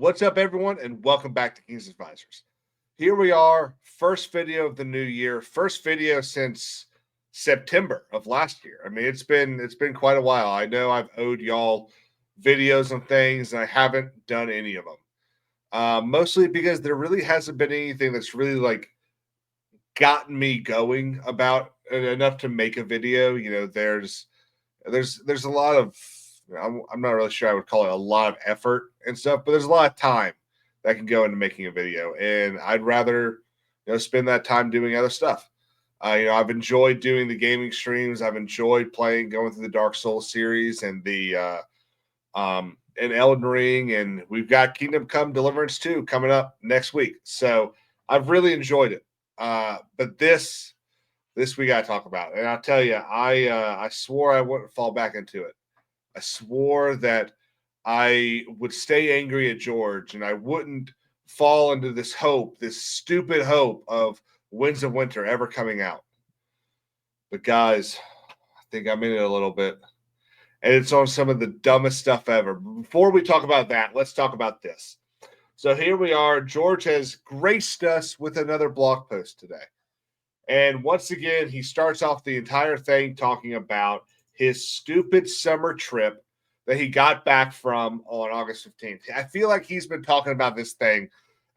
What's up, everyone, and welcome back to King's Advisors. Here we are, first video of the new year, first video since September of last year. I mean, it's been quite a while. I know I've owed y'all videos on things, and I haven't done any of them. Mostly because there really hasn't been anything that's really gotten me going about enough to make a video. There's a lot of I'm not really sure I would call it a lot of effort and stuff, but there's a lot of time that can go into making a video, and I'd rather spend that time doing other stuff. I've enjoyed doing the gaming streams. I've enjoyed going through the Dark Souls series and the and Elden Ring, and we've got Kingdom Come Deliverance 2 coming up next week. So I've really enjoyed it. But this we got to talk about, and I'll tell you, I swore I wouldn't fall back into it. I swore that I would stay angry at George and I wouldn't fall into this stupid hope of Winds of Winter ever coming out. But guys, I think I'm in it a little bit. And it's on some of the dumbest stuff ever. Before we talk about that, let's talk about this. So here we are. George has graced us with another blog post today. And once again, he starts off the entire thing talking about his stupid summer trip that he got back from on August 15th. I feel like he's been talking about this thing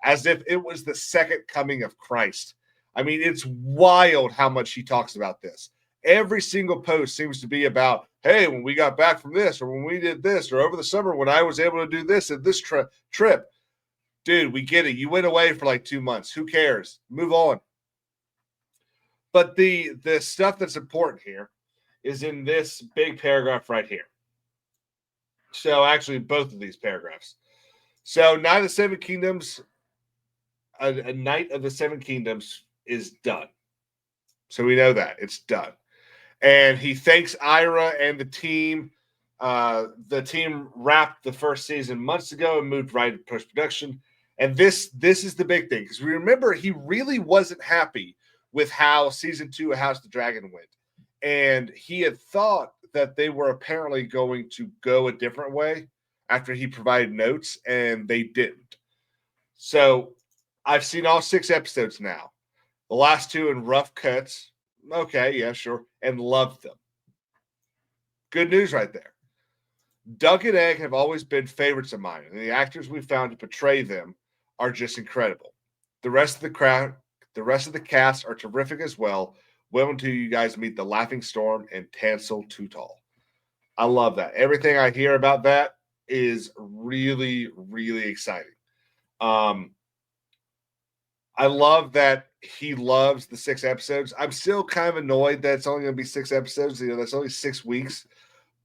as if it was the second coming of Christ. I mean, it's wild how much he talks about this. Every single post seems to be about, hey, when we got back from this, or when we did this, or over the summer when I was able to do this at this trip. Dude, we get it. You went away for like 2 months. Who cares? Move on. But the stuff that's important here is in this big paragraph right here. So actually, both of these paragraphs. So Night of the Seven Kingdoms, a Night of the Seven Kingdoms is done. So we know that it's done. And he thanks Ira and the team. The team wrapped the first season months ago and moved right to post-production. And this is the big thing, because we remember he really wasn't happy with how season 2 of House of the Dragon went. And he had thought that they were apparently going to go a different way after he provided notes, and they didn't. So I've seen all 6 episodes now. The last 2 in rough cuts. Okay, yeah, sure. And loved them. Good news right there. Doug and Egg have always been favorites of mine, and the actors we found to portray them are just incredible. The rest of the cast are terrific as well. Wait until you guys meet the Laughing Storm and Tansel Tootal. I love that. Everything I hear about that is really, really exciting. I love that he loves the 6 episodes. I'm still kind of annoyed that it's only going to be 6 episodes. That's only 6 weeks.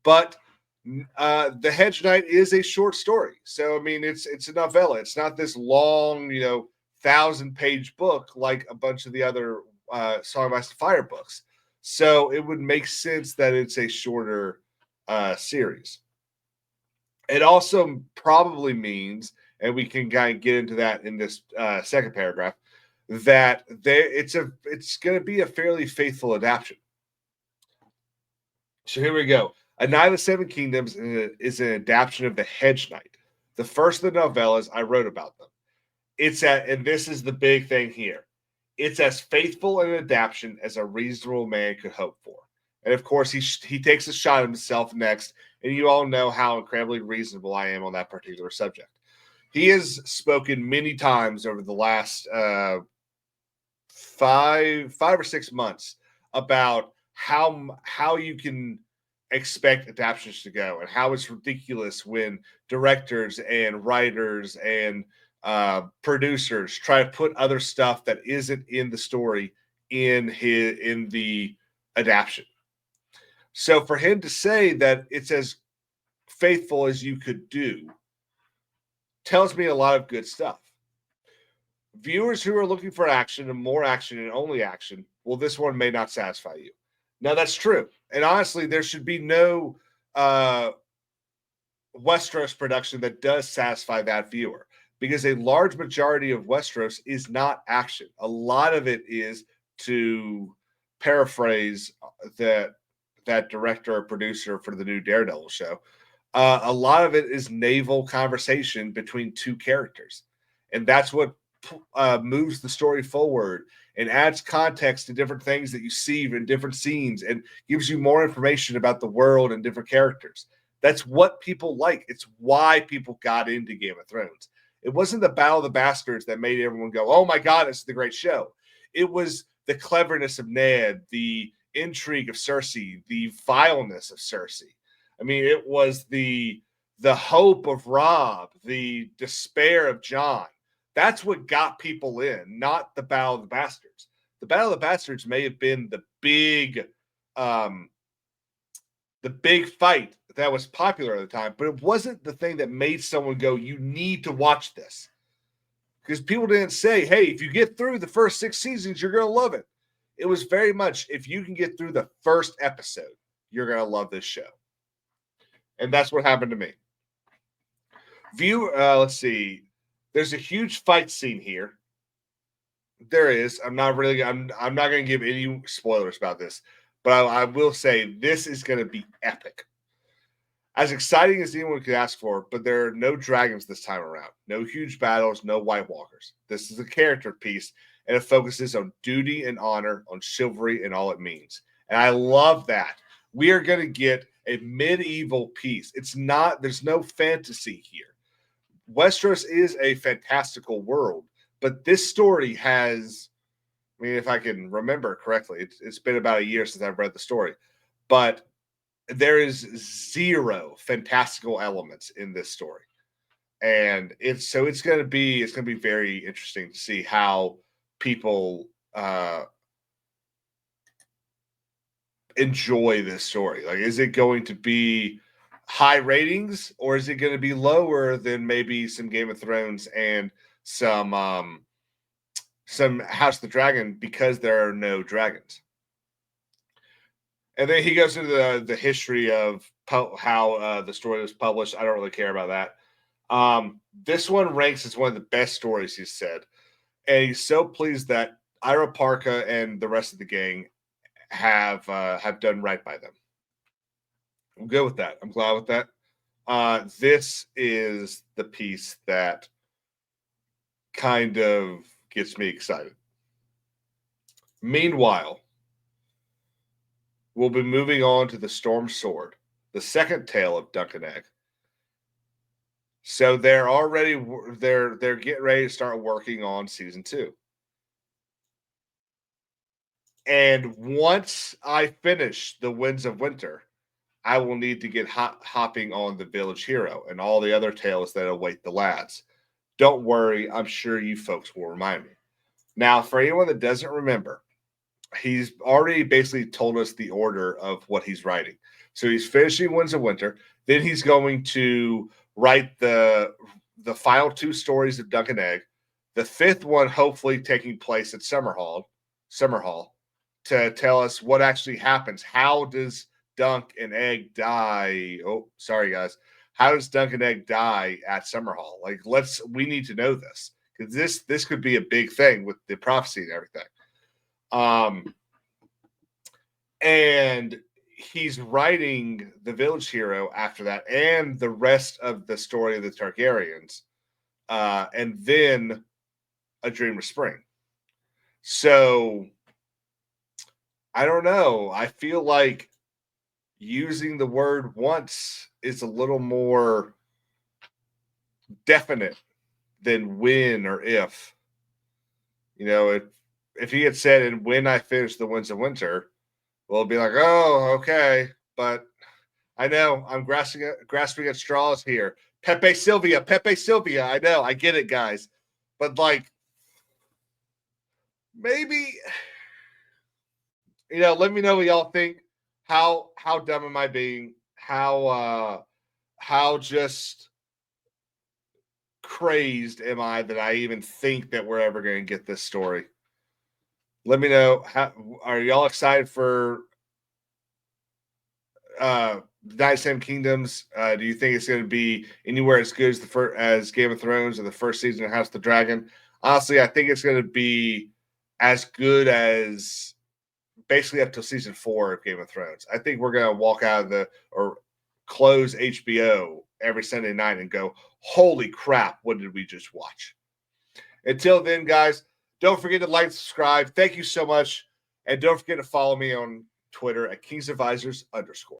But The Hedge Knight is a short story. So, I mean, it's a novella. It's not this long, 1,000-page book like a bunch of the other Song of Ice and Fire books. So it would make sense that it's a shorter series. It also probably means, and we can kind of get into that in this second paragraph, that it's going to be a fairly faithful adaptation. So here we go. A Night of the Seven Kingdoms is an adaptation of The Hedge Knight, the first of the novellas I wrote about them. And this is the big thing here. It's as faithful an adaptation as a reasonable man could hope for. And of course, he takes a shot at himself next, and you all know how incredibly reasonable I am on that particular subject. He has spoken many times over the last 5 or 6 months about how you can expect adaptations to go, and how it's ridiculous when directors and writers and producers try to put other stuff that isn't in the story in the adaptation. So for him to say that it's as faithful as you could do tells me a lot of good stuff. Viewers who are looking for action and more action and only action, well, this one may not satisfy you. Now, that's true. And honestly, there should be no Westeros production that does satisfy that viewer, because a large majority of Westeros is not action. A lot of it is, to paraphrase that director or producer for the new Daredevil show, A lot of it is naval conversation between two characters, and that's what moves the story forward and adds context to different things that you see in different scenes and gives you more information about the world and different characters. That's what people like. It's why people got into Game of Thrones. It wasn't the Battle of the Bastards that made everyone go, "Oh my God, this is the great show." It was the cleverness of Ned, the intrigue of Cersei, the vileness of Cersei. I mean, it was the hope of Robb, the despair of Jon. That's what got people in, not the Battle of the Bastards. The Battle of the Bastards may have been the big fight that was popular at the time, but it wasn't the thing that made someone go, "You need to watch this." Because people didn't say, "Hey, if you get through the first 6 seasons, you're going to love it." It was very much, if you can get through the first episode, you're going to love this show. And that's what happened to me. Let's see. There's a huge fight scene here. There is. I'm not going to give any spoilers about this, but I will say this is going to be epic. As exciting as anyone could ask for, but there are no dragons this time around. No huge battles, no White Walkers. This is a character piece, and it focuses on duty and honor, on chivalry and all it means. And I love that. We are going to get a medieval piece. There's no fantasy here. Westeros is a fantastical world, but this story has, I mean, if I can remember correctly, it's been about a year since I've read the story, but there is zero fantastical elements in this story. And it's going to be very interesting to see how people enjoy this story. Like, is it going to be high ratings, or is it going to be lower than maybe some Game of Thrones and some House of the Dragon, because there are no dragons? And then he goes into the history of how the story was published. I don't really care about that. This one ranks as one of the best stories, he said. And he's so pleased that Ira Parka and the rest of the gang have done right by them. I'm good with that. I'm glad with that. This is the piece that kind of gets me excited. Meanwhile, we'll be moving on to the Storm Sword, the second tale of Dunk and Egg. So they're getting ready to start working on season 2. And once I finish the Winds of Winter, I will need to get hopping on the Village Hero and all the other tales that await the lads. Don't worry, I'm sure you folks will remind me. Now, for anyone that doesn't remember, he's already basically told us the order of what he's writing. So he's finishing Winds of Winter. Then he's going to write the final 2 stories of Dunk and Egg. The 5th one hopefully taking place at Summerhall, to tell us what actually happens. How does Dunk and Egg die? Oh, sorry guys. How does Dunk and Egg die at Summerhall? Like, we need to know this, because this could be a big thing with the prophecy and everything. And he's writing the Village Hero after that, and the rest of the story of the Targaryens, and then A Dream of Spring. So I don't know. I feel like using the word once is a little more definite than when or if. You know, if he had said, "And when I finish the Winds of Winter," well, it'd be like, "Oh, okay." But I know I'm grasping at straws here. Pepe Sylvia. I know, I get it, guys. But like, maybe, let me know what y'all think. How dumb am I being? How just crazed am I that I even think that we're ever going to get this story? Let me know. Are y'all excited for United Seven Kingdoms? Do you think it's going to be anywhere as good as Game of Thrones or the first season of House of the Dragon? Honestly, I think it's going to be as good as basically up to season 4 of Game of Thrones. I think we're going to walk out of or close HBO every Sunday night and go, holy crap, what did we just watch? Until then, guys, don't forget to like, subscribe. Thank you so much. And don't forget to follow me on Twitter at KingSadvisors_.